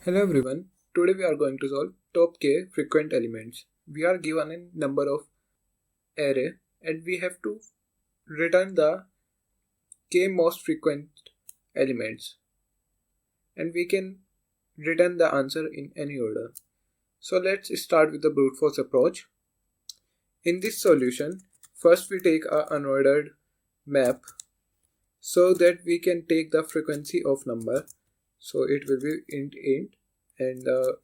Hello everyone. Today we are going to solve top k frequent elements. We are given a number of array and we have to return the k most frequent elements, and we can return the answer in any order. So let's start with the brute force approach. In this solution, first we take a unordered map so that we can take the frequency of number. So it will be int and the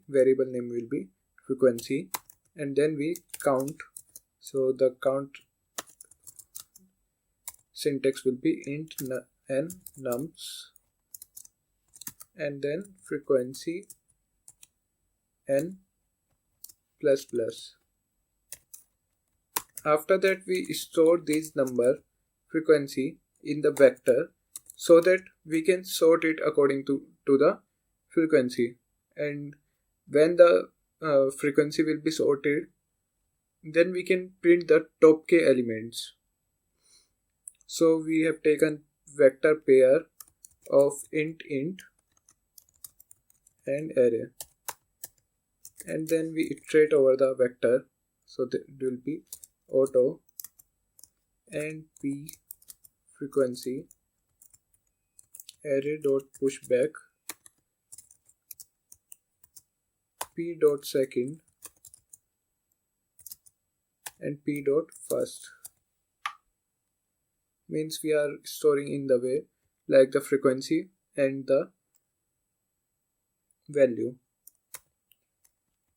variable name will be frequency, and then we count. So the count syntax will be int n nums and then frequency n plus plus. After that we store this number frequency in the vector so that we can sort it according to the frequency, and when the frequency will be sorted, then we can print the top k elements. So we have taken vector pair of int and array, and then we iterate over the vector. So that will be auto and p frequency array dot pushback p dot second and p dot first. Means we are storing in the way like the frequency and the value.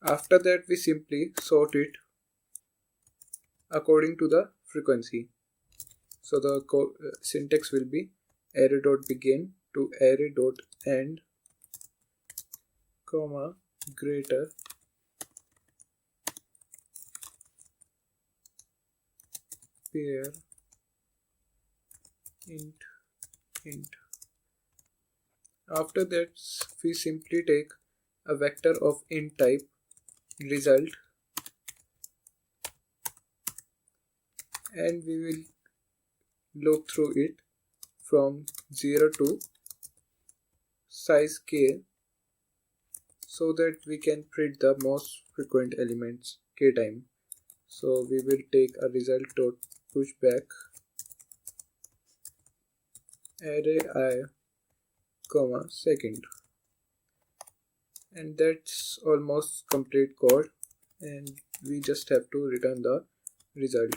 After that we simply sort it according to the frequency. So the syntax will be array dot begin to array dot end, comma greater pair int. After that we simply take a vector of int type result, and we will look through it from 0 to size k so that we can print the most frequent elements k time. So we will take a result dot pushback array I, comma second, and that's almost complete code, and we just have to return the result.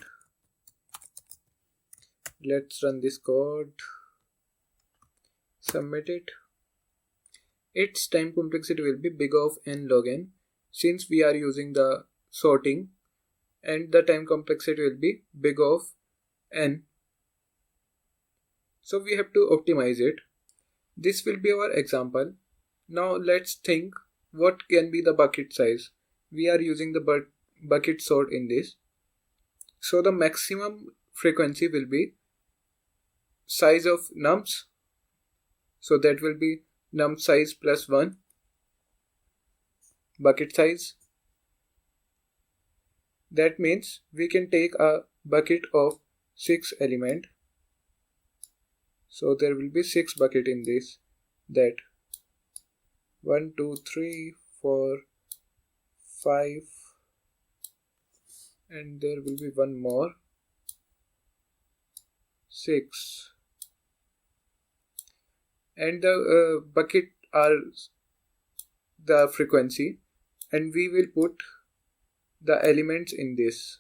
Let's run this code, submit it. Its time complexity will be big of n log n since we are using the sorting, and the time complexity will be big of n. So we have to optimize it. This will be our example. Now let's think what can be the bucket size. We are using the bucket sort in this. So the maximum frequency will be size of nums. So that will be num size plus 1 bucket size. That means we can take a bucket of 6 element. So there will be 6 bucket in this. That 1, 2, 3, 4, 5, and there will be one more 6. And the bucket are the frequency, and we will put the elements in this.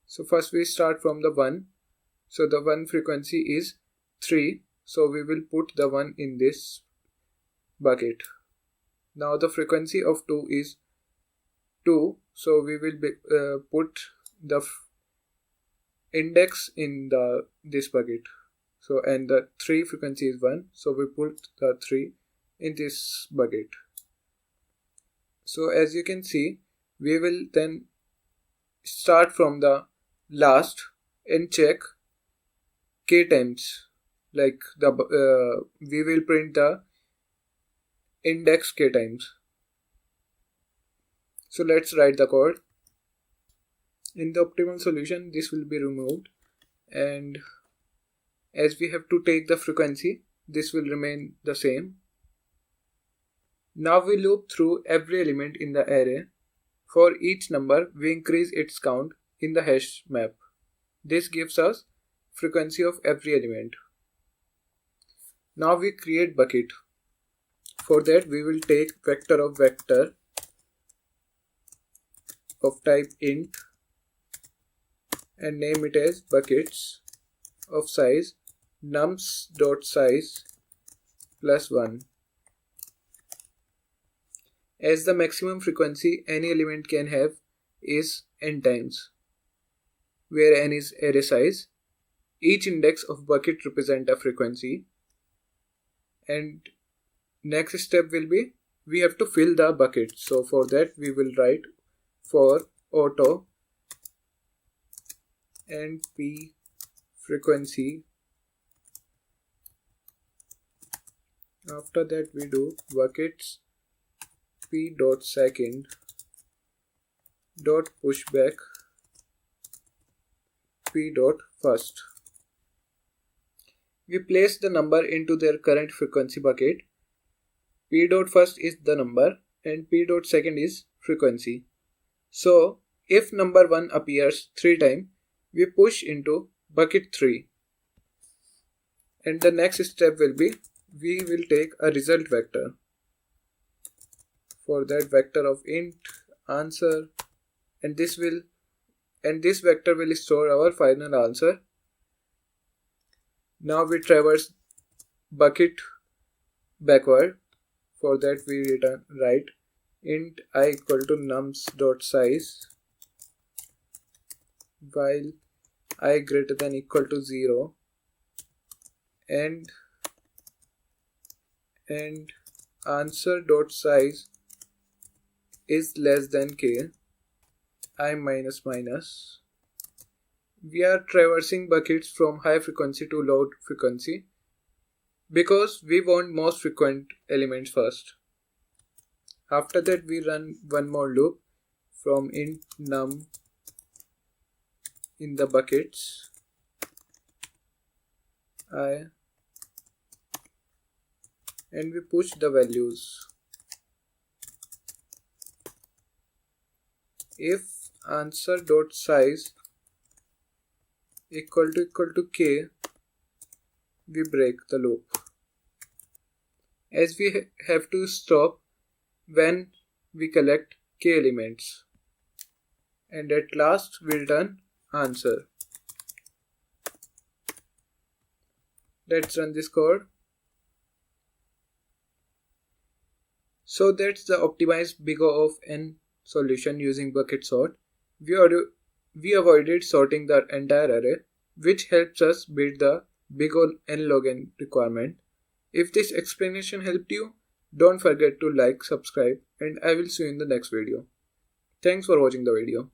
So first we start from the 1. So the 1 frequency is 3. So we will put the 1 in this bucket. Now the frequency of 2 is 2. So we will put the index in this bucket. So and the 3 frequency is 1. So we put the 3 in this bucket. So as you can see, we will then start from the last and check k times, like we will print the index k times. So let's write the code. In the optimal solution, this will be removed, and as we have to take the frequency, this will remain the same. Now we loop through every element in the array. For each number, we increase its count in the hash map. This gives us frequency of every element. Now we create bucket. For that, we will take vector of type int and name it as buckets of size nums.size plus 1. As the maximum frequency any element can have is n times, where n is array size. Each index of bucket represents a frequency, and next step will be we have to fill the bucket. So for that we will write for auto and p frequency. After that we do buckets p dot second dot pushback p dot first. We place the number into their current frequency bucket. P dot first is the number and p dot second is frequency. So if number 1 appears 3 times, we push into bucket 3. And the next step will be we will take a result vector. For that vector of int answer, and this vector will store our final answer. Now we traverse bucket backward. For that we write int I equal to nums.size while I greater than equal to 0 and answer.size is less than k I minus minus. We are traversing buckets from high frequency to low frequency because we want most frequent elements first. After that we run one more loop from int num in the buckets I, and we push the values. If answer.size equal to k, we break the loop, as we have to stop when we collect k elements. And at last we'll return answer. Let's run this code. So that's the optimized big O of n solution using bucket sort. We avoided sorting the entire array, which helps us build the big O n log n requirement. If this explanation helped you, don't forget to like, subscribe, and I will see you in the next video. Thanks for watching the video.